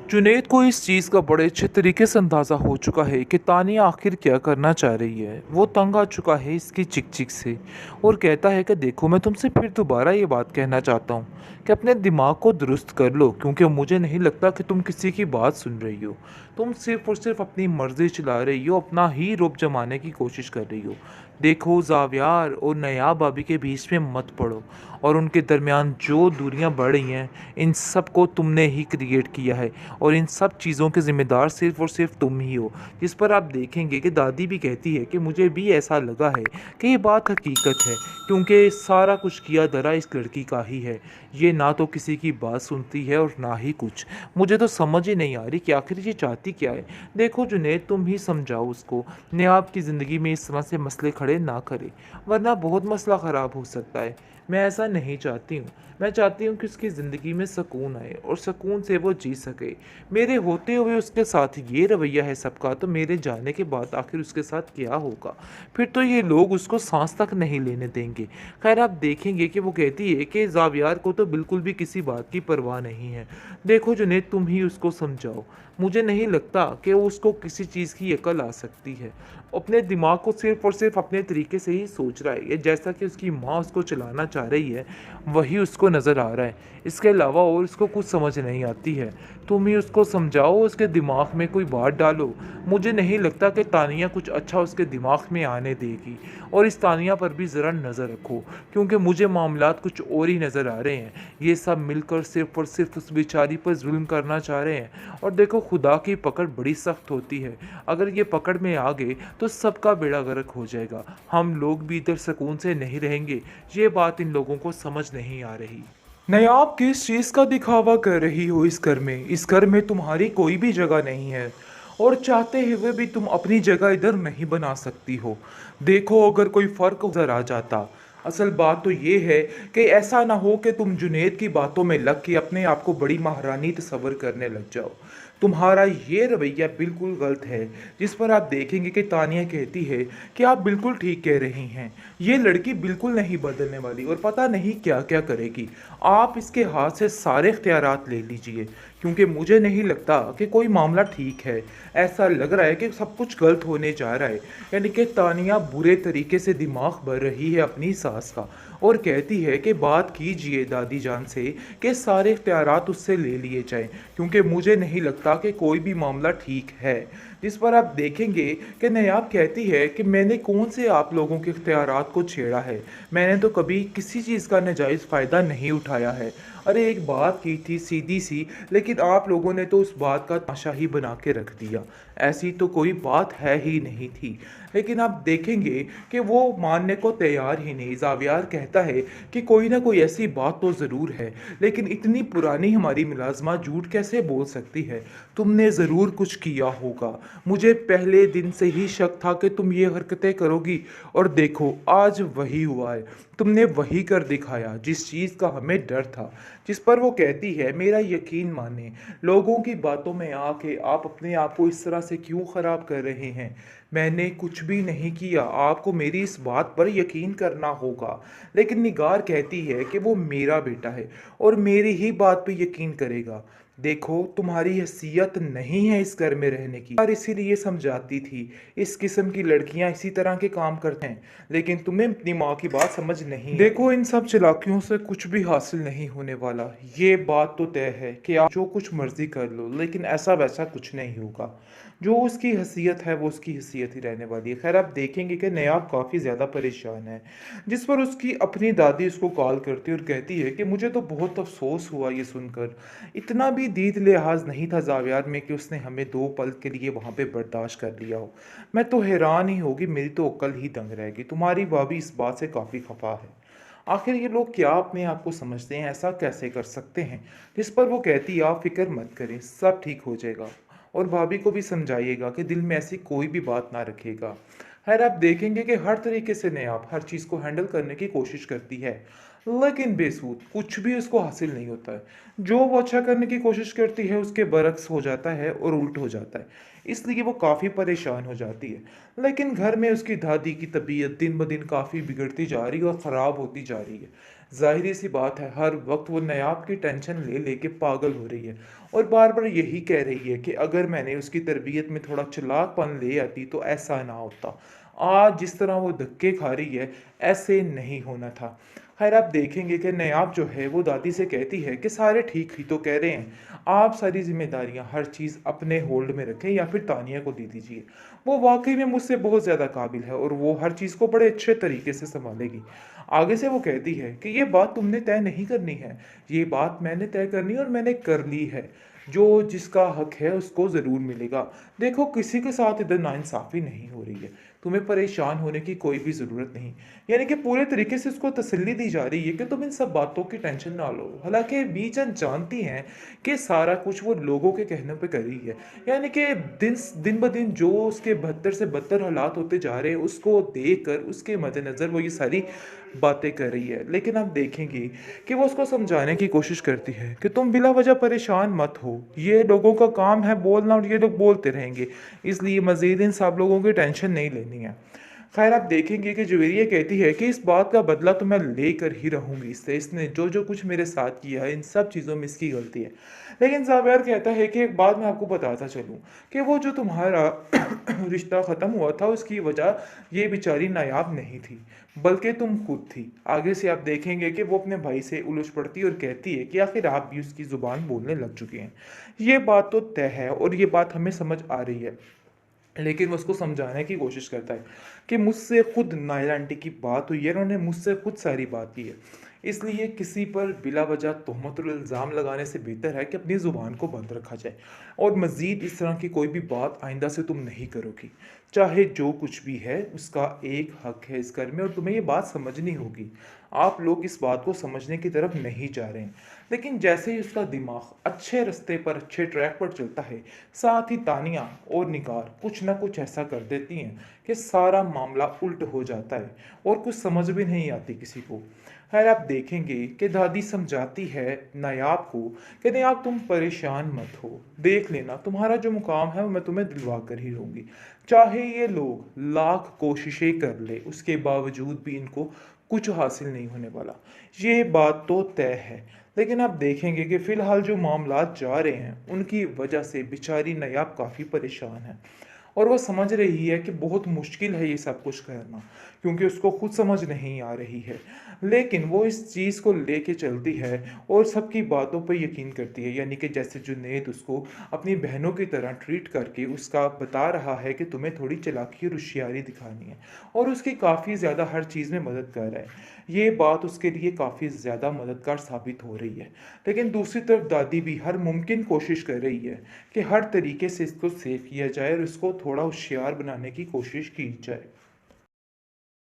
जुनैद को इस चीज़ का बड़े अच्छे तरीके से अंदाज़ा हो चुका है कि तानिया आखिर क्या करना चाह रही है। वो तंग आ चुका है इसकी चिक-चिक से और कहता है कि देखो मैं तुमसे फिर दोबारा ये बात कहना चाहता हूँ कि अपने दिमाग को दुरुस्त कर लो, क्योंकि मुझे नहीं लगता कि तुम किसी की बात सुन रही हो। तुम सिर्फ़ और सिर्फ़ अपनी मर्ज़ी चला रही हो, अपना ही रुख जमाने की कोशिश कर रही हो। देखो ज़ावियार और नयाब भाभी के बीच में मत पड़ो, और उनके दरमियान जो दूरियां बढ़ रही हैं, इन सब को तुमने ही क्रिएट किया है, और इन सब चीज़ों के ज़िम्मेदार सिर्फ़ और सिर्फ़ तुम ही हो। जिस पर आप देखेंगे कि दादी भी कहती है कि मुझे भी ऐसा लगा है कि ये बात हकीकत है, क्योंकि सारा कुछ किया धरा इस लड़की का ही है। ये ना तो किसी की बात सुनती है और ना ही कुछ। मुझे तो समझ ही नहीं आ रही कि आखिर ये चाहती क्या है। देखो जुनैद, तुम ही समझाओ उसको, नेहाब की ज़िंदगी में इस तरह से मसले खड़े ना करे, वरना बहुत मसला ख़राब हो सकता है। मैं ऐसा नहीं चाहती हूँ। मैं चाहती हूँ कि उसकी ज़िंदगी में सुकून आए और सुकून से वो जी सके। मेरे होते हुए उसके साथ ये रवैया है सबका, तो मेरे जाने के बाद आखिर उसके साथ क्या होगा? फिर तो ये लोग उसको सांस तक नहीं लेने देंगे। खैर, आप देखेंगे कि वो कहती है कि ज़ावियार को तो बिल्कुल भी किसी बात की परवाह नहीं है। देखो जुनैद, तुम ही उसको समझाओ। मुझे नहीं लगता कि उसको किसी चीज़ की अकल आ सकती है। अपने दिमाग को सिर्फ़ और सिर्फ़ अपने तरीके से ही सोच रहा है। ये जैसा कि उसकी माँ उसको चलाना चाह रही है, वही उसको नज़र आ रहा है। इसके अलावा और उसको कुछ समझ नहीं आती है। तुम ही उसको समझाओ, उसके दिमाग में कोई बात डालो। मुझे नहीं लगता कि तानिया कुछ अच्छा उसके दिमाग में आने देगी। और इस तानिया पर भी ज़रा नज़र रखो, क्योंकि मुझे मामलात कुछ और ही नज़र आ रहे हैं। ये सब मिलकर सिर्फ़ और सिर्फ़ उस बेचारी पर जुल्म करना चाह रहे हैं। और देखो, खुदा की पकड़ बड़ी सख्त होती है। अगर ये पकड़ में आ गए तो सबका बेड़ा गर्क हो जाएगा। हम लोग भी इधर सुकून से नहीं रहेंगे। ये बात इन लोगों को समझ नहीं आ रही। नयाब, किस चीज़ का दिखावा कर रही हो इस घर में? इस घर में तुम्हारी कोई भी जगह नहीं है, और चाहते हुए भी तुम अपनी जगह इधर नहीं बना सकती हो। देखो, अगर कोई फ़र्क उधर आ जाता। असल बात तो ये है कि ऐसा ना हो कि तुम जुनैद की बातों में लग के अपने आप को बड़ी महारानी तस्वर करने लग जाओ। तुम्हारा ये रवैया बिल्कुल गलत है। जिस पर आप देखेंगे कि तानिया कहती है कि आप बिल्कुल ठीक कह रही हैं। ये लड़की बिल्कुल नहीं बदलने वाली और पता नहीं क्या क्या करेगी। आप इसके हाथ से सारे इख्तियारात ले लीजिए, क्योंकि मुझे नहीं लगता कि कोई मामला ठीक है। ऐसा लग रहा है कि सब कुछ गलत होने जा रहा है। यानी कि तानिया बुरे तरीके से दिमाग भर रही है अपनी सास का, और कहती है कि बात कीजिए दादी जान से कि सारे इख्तियारात उससे ले लिए जाएं, क्योंकि मुझे नहीं लगता कि कोई भी मामला ठीक है। जिस पर आप देखेंगे कि नयाब कहती है कि मैंने कौन से आप लोगों के इख्तियारात को छेड़ा है। मैंने तो कभी किसी चीज़ का नाजायज़ फ़ायदा नहीं उठाया है। अरे, एक बात की थी सीधी सी, लेकिन आप लोगों ने तो उस बात का तमाशा ही बना के रख दिया। ऐसी तो कोई बात है ही नहीं थी। लेकिन आप देखेंगे कि वो मानने को तैयार ही नहीं। ज़ावियार कहता है कि कोई ना कोई ऐसी बात तो ज़रूर है, लेकिन इतनी पुरानी हमारी मुलाज़मा झूठ कैसे बोल सकती है? तुमने ज़रूर कुछ किया होगा। मुझे पहले दिन से ही शक था कि तुम ये हरकतें करोगी, और देखो आज वही हुआ है। तुमने वही कर दिखाया जिस चीज़ का हमें डर था। जिस पर वो कहती है, मेरा यकीन माने, लोगों की बातों में आके आप अपने आप को इस तरह से क्यों ख़राब कर रहे हैं? मैंने कुछ भी नहीं किया, आपको मेरी इस बात पर यकीन करना होगा। लेकिन निगार कहती है कि वो मेरा बेटा है और मेरी ही बात पे यकीन करेगा। देखो, तुम्हारी हैसियत नहीं है इस घर में रहने की, और इसीलिए समझाती थी। इस किस्म की लड़कियां इसी तरह के काम करते हैं, लेकिन तुम्हें अपनी माँ की बात समझ नहीं। देखो, इन सब चालाकियों से कुछ भी हासिल नहीं होने वाला। ये बात तो तय है कि आप जो कुछ मर्जी कर लो, लेकिन ऐसा वैसा कुछ नहीं होगा। जो उसकी हैसियत है वो उसकी हैसियत ही रहने वाली है। खैर, आप देखेंगे कि नयाब काफ़ी ज़्यादा परेशान है। जिस पर उसकी अपनी दादी उसको कॉल करती है और कहती है कि मुझे तो बहुत अफसोस हुआ ये सुनकर। इतना भी दीद लिहाज नहीं था ज़ावियार में कि उसने हमें 2 पल के लिए वहाँ पे बर्दाश्त कर लिया हो। मैं तो हैरान ही होगी, मेरी तो अक्ल ही दंग रहेगी। तुम्हारी भाभी इस बात से काफ़ी खफा है। आखिर ये लोग क्या अपने आप को समझते हैं, ऐसा कैसे कर सकते हैं? जिस पर वो कहती है, आप फिक्र मत करें, सब ठीक हो जाएगा। और भाभी को भी समझाइएगा कि दिल में ऐसी कोई भी बात ना रखेगा। खैर, आप देखेंगे कि हर तरीके से नयाब हर चीज़ को हैंडल करने की कोशिश करती है, लेकिन बेसूद कुछ भी उसको हासिल नहीं होता है। जो वो अच्छा करने की कोशिश करती है उसके बरक्स हो जाता है और उल्ट हो जाता है। इसलिए वो काफ़ी परेशान हो जाती है। लेकिन घर में उसकी दादी की तबीयत दिन ब दिन काफ़ी बिगड़ती जा रही है और ख़राब होती जा रही है। ज़ाहिर सी बात है, हर वक्त वो नयाब की टेंशन ले लेके पागल हो रही है। और बार-बार यही कह रही है कि अगर मैंने उसकी तरबियत में थोड़ा चालाकपन ले आती तो ऐसा ना होता। आज जिस तरह वो धक्के खा रही है, ऐसे नहीं होना था। ख़ैर आप देखेंगे कि नायाब जो है वो दादी से कहती है कि सारे ठीक ही तो कह रहे हैं। आप सारी ज़िम्मेदारियाँ हर चीज़ अपने होल्ड में रखें या फिर तानिया को दे दीजिए। वो वाक़ई में मुझसे बहुत ज़्यादा काबिल है और वो हर चीज़ को बड़े अच्छे तरीके से सँभालेगी। आगे से वो कहती है कि ये बात तुमने तय नहीं करनी है, ये बात मैंने तय करनी है और मैंने कर ली है। जो जिसका हक है उसको ज़रूर मिलेगा। देखो किसी के साथ इधर नाइंसाफ़ी नहीं हो रही है। तुम्हें परेशान होने की कोई भी ज़रूरत नहीं। यानी कि पूरे तरीके से उसको तसल्ली दी जा रही है कि तुम इन सब बातों की टेंशन ना लो। हालाँकि बीचन जानती हैं कि सारा कुछ वो लोगों के कहने पे कर रही है। यानी कि दिन ब दिन जो उसके बदतर से बदतर हालात होते जा रहे हैं, उसको देखकर उसके मद्देनज़र वो ये सारी बातें कर रही है। लेकिन आप देखेंगी कि वो उसको समझाने की कोशिश करती है कि तुम बिला वजह परेशान मत हो। ये लोगों का काम है बोलना और ये लोग बोलते रहेंगे। इसलिए मज़ीद इन सब लोगों की टेंशन नहीं लेनी है। ख़ैर आप देखेंगे कि जुवेरिया कहती है कि इस बात का बदला तो मैं लेकर ही रहूँगी इससे। इसने जो-जो कुछ मेरे साथ किया है, इन सब चीज़ों में इसकी गलती है। लेकिन ज़ावेर कहता है कि एक बात मैं आपको बताता चलूँ कि वो जो तुम्हारा रिश्ता ख़त्म हुआ था उसकी वजह ये बेचारी नायाब नहीं थी, बल्कि तुम खुद थी। आगे से आप देखेंगे कि वो अपने भाई से उलझ पड़ती है और कहती है कि आखिर आप भी उसकी ज़ुबान बोलने लग चुके हैं। ये बात तो तय है और ये बात हमें समझ आ रही है। लेकिन वो उसको समझाने की कोशिश करता है कि मुझसे खुद नायला आंटी की बात हुई है, उन्होंने मुझसे खुद सारी बात की है। इसलिए किसी पर बिला वजह तोहमत और इल्ज़ाम लगाने से बेहतर है कि अपनी ज़ुबान को बंद रखा जाए और मज़ीद इस तरह की कोई भी बात आइंदा से तुम नहीं करोगी। चाहे जो कुछ भी है उसका एक हक है इस घर में और तुम्हें ये बात समझनी होगी। आप लोग इस बात को समझने की तरफ नहीं जा रहे हैं। लेकिन जैसे ही उसका दिमाग अच्छे रास्ते पर, अच्छे ट्रैक पर चलता है, साथ ही तानिया और निगार कुछ ना कुछ ऐसा कर देती हैं कि सारा मामला उल्ट हो जाता है और कुछ समझ भी नहीं आती किसी को। खैर आप देखेंगे कि दादी समझाती है नायाब को कि नायाब तुम परेशान मत हो, देख लेना तुम्हारा जो मुकाम है वो मैं तुम्हें दिलवा कर ही रहूँगी। चाहे ये लोग लाख कोशिशें कर ले उसके बावजूद भी इनको कुछ हासिल नहीं होने वाला। ये बात तो तय है। लेकिन आप देखेंगे कि फ़िलहाल जो मामलात जा रहे हैं उनकी वजह से बेचारी नायाब काफ़ी परेशान है और वो समझ रही है कि बहुत मुश्किल है ये सब कुछ करना क्योंकि उसको खुद समझ नहीं आ रही है। लेकिन वो इस चीज़ को लेके चलती है और सबकी बातों पर यकीन करती है। यानी कि जैसे जुनैद उसको अपनी बहनों की तरह ट्रीट करके उसका बता रहा है कि तुम्हें थोड़ी चालाकी और होशियारी दिखानी है और उसकी काफ़ी ज़्यादा हर चीज़ में मदद कर रहा है। ये बात उसके लिए काफ़ी ज़्यादा मददगार साबित हो रही है। लेकिन दूसरी तरफ दादी भी हर मुमकिन कोशिश कर रही है कि हर तरीके से इसको सेव किया जाए और इसको थोड़ा होशियार बनाने की कोशिश की जाए।